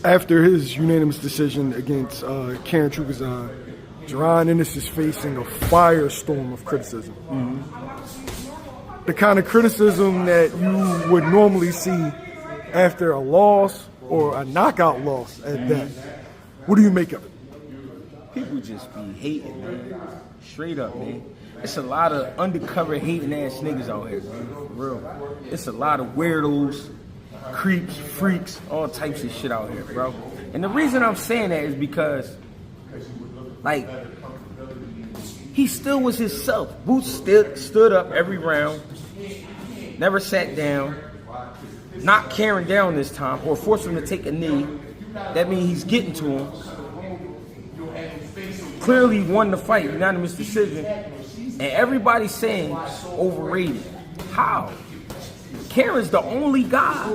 After his unanimous decision against Karen Chukhadzhian, Jaron Ennis is facing a firestorm of criticism. Mm-hmm. The kind of criticism that you would normally see after a loss or a knockout loss at that. What do you make of it? People just be hating, man. Straight up, man. It's a lot of undercover hating ass niggas out here, man. For real. It's a lot of weirdos, creeps, freaks, all types of shit out here, bro. And the reason I'm saying that is because, like, he still was himself. Boots stood up every round, never sat down, knocked Karen down this time, or forced him to take a knee. That means he's getting to him. Clearly won the fight, unanimous decision. And everybody's saying overrated. How? Karen's the only guy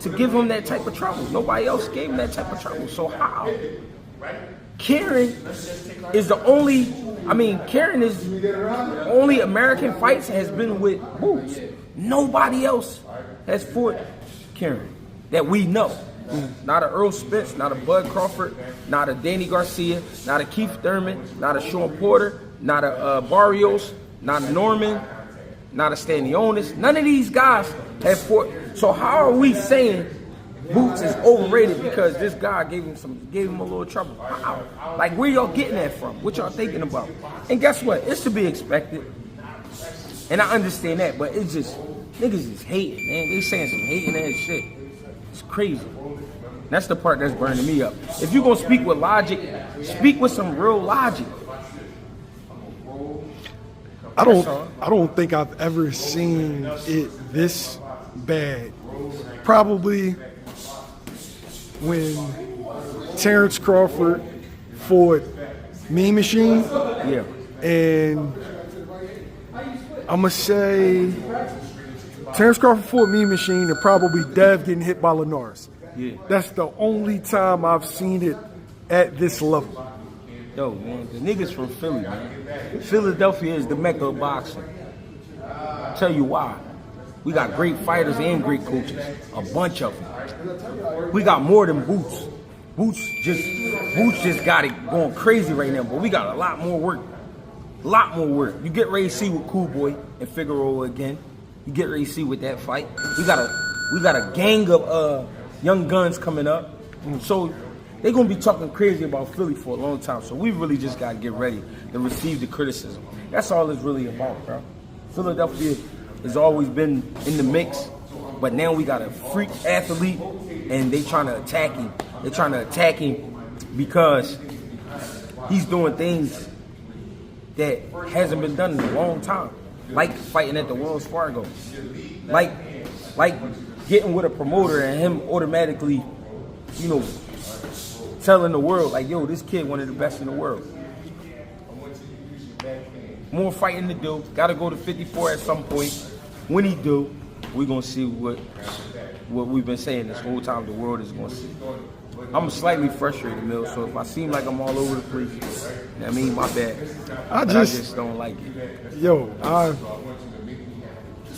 to give him that type of trouble. Nobody else gave him that type of trouble. So how? Karen is the only, Karen is only American fights has been with Boots. Nobody else has fought Karen that we know. Not a Earl Spence, not a Bud Crawford, not a Danny Garcia, not a Keith Thurman, not a Sean Porter, not a Barrios, not a Norman, not a Stanionis. None of these guys have fought. So how are we saying Boots is overrated because this guy gave him a little trouble? How? Like, where y'all getting that from? What y'all thinking about? And guess what? It's to be expected. And I understand that, but it's just, niggas is hating, man. They saying some hating ass shit. It's crazy. That's the part that's burning me up. If you're gonna speak with logic, speak with some real logic. I don't think I've ever seen it this bad. Probably when Terrence Crawford fought Mean Machine. Yeah. And I'm gonna say Terrence Crawford fought Mean Machine and probably Dev getting hit by Linares. Yeah. That's the only time I've seen it at this level. Yo, man, the niggas from Philly, man. Philadelphia is the mecca of boxing. I'll tell you why. We got great fighters and great coaches. A bunch of them. We got more than Boots. Boots just got it going crazy right now, but we got a lot more work. A lot more work. You get ready to see with Cool Boy and Figueroa again. You get ready to see with that fight. We got a gang of young guns coming up. So they're going to be talking crazy about Philly for a long time. So we really just got to get ready to receive the criticism. That's all it's really about, bro. Philadelphia has always been in the mix, but now we got a freak athlete, and they trying to attack him. They're trying to attack him because he's doing things that hasn't been done in a long time. Like fighting at the Wells Fargo. Like getting with a promoter and him automatically, telling the world, like, yo, this kid one of the best in the world. More fighting to do. Got to go to 54 at some point. When he do, we're going to see what we've been saying this whole time the world is going to see. I'm slightly frustrated, Mill, so if I seem like I'm all over the place, my bad. I just don't like it. Yo,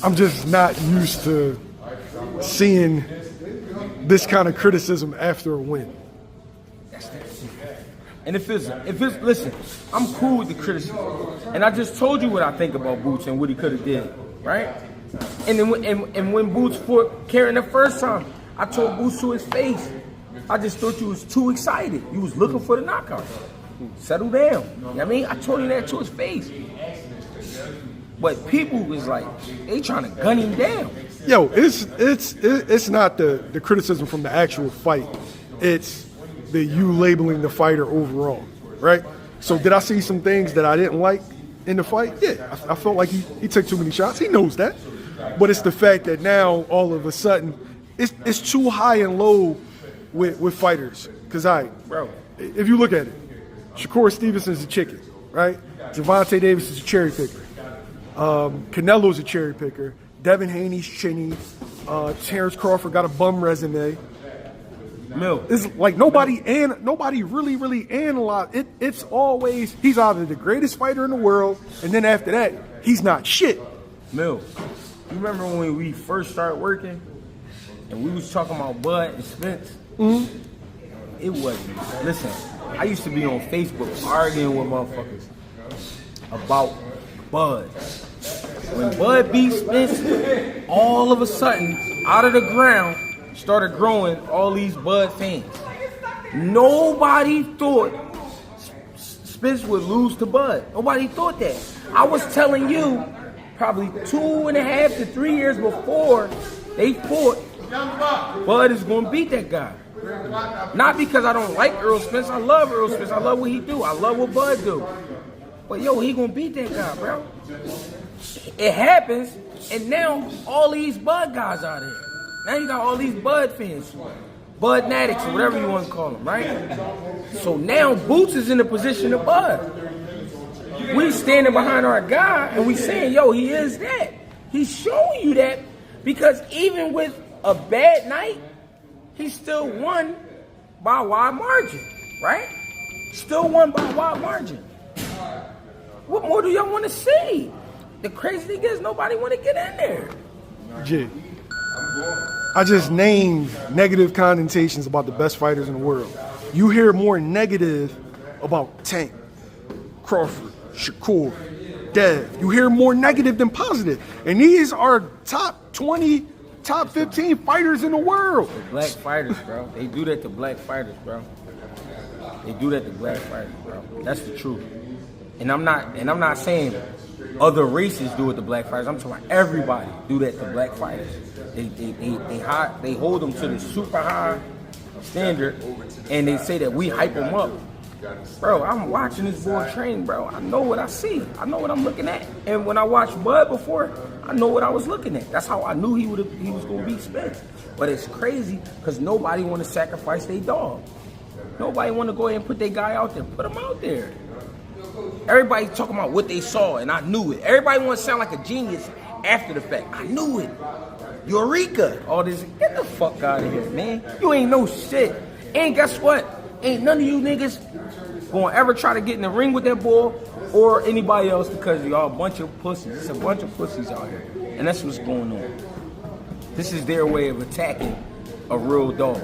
I'm just not used to seeing this kind of criticism after a win. And if it's listen, I'm cool with the criticism, and I just told you what I think about Boots and what he could have did, right? And then when Boots fought Karen the first time, I told Boots to his face, I just thought you was too excited. You was looking for the knockout. Settle down. You know what I mean? I told you that to his face. But people was like, they trying to gun him down. Yo, it's not the criticism from the actual fight. It's the you labeling the fighter overall, right? So did I see some things that I didn't like in the fight? Yeah, I felt like he took too many shots. He knows that. But it's the fact that now all of a sudden it's too high and low with fighters. Because if you look at it, Shakur Stevenson's a chicken, right? Gervonta Davis is a cherry picker. Canelo's a cherry picker. Devin Haney's chinny. Terrence Crawford got a bum resume. Mill. It's like nobody really analyzed it. It's always he's either the greatest fighter in the world, and then after that, he's not shit. Mill, you remember when we first started working? and we was talking about Bud and Spence, it wasn't. Listen, I used to be on Facebook arguing with motherfuckers about Bud. When Bud beat Spence, all of a sudden, out of the ground, started growing all these Bud fans. Nobody thought Spence would lose to Bud. Nobody thought that. I was telling you, probably 2.5 to 3 years before they fought, Bud is going to beat that guy. Not because I don't like Earl Spence. I love Earl Spence. I love what he do. I love what Bud do. But yo, he going to beat that guy, bro. It happens, and now all these Bud guys are there. Now you got all these Bud fans. Bud Natics, or whatever you want to call them, right? So now Boots is in the position of Bud. We standing behind our guy, and we saying, yo, he is that. He's showing you that because even with a bad night, he still won by a wide margin, right? Still won by a wide margin. What more do y'all want to see? The crazy thing is nobody want to get in there. Jay, I just named negative connotations about the best fighters in the world. You hear more negative about Tank, Crawford, Shakur, Dev. You hear more negative than positive. And these are top 20, top 15 fighters in the world. The black fighters, bro. They do that to black fighters, bro. They do that to black fighters, bro. That's the truth. And I'm not saying other races do it to black fighters. I'm talking about everybody do that to black fighters. They hold them to the super high standard, and they say that we hype them up. Bro, I'm watching this boy train, bro. I know what I see. I know what I'm looking at. And when I watched Bud before, I know what I was looking at. That's how I knew he was going to beat Spence. But it's crazy because nobody want to sacrifice their dog. Nobody want to go ahead and put their guy out there. Put him out there. Everybody talking about what they saw, and I knew it. Everybody want to sound like a genius after the fact. I knew it. Eureka. All this. Get the fuck out of here, man. You ain't no shit. And guess what? Ain't none of you niggas gonna ever try to get in the ring with that boy or anybody else because y'all a bunch of pussies. It's a bunch of pussies out here. And that's what's going on. This is their way of attacking a real dog.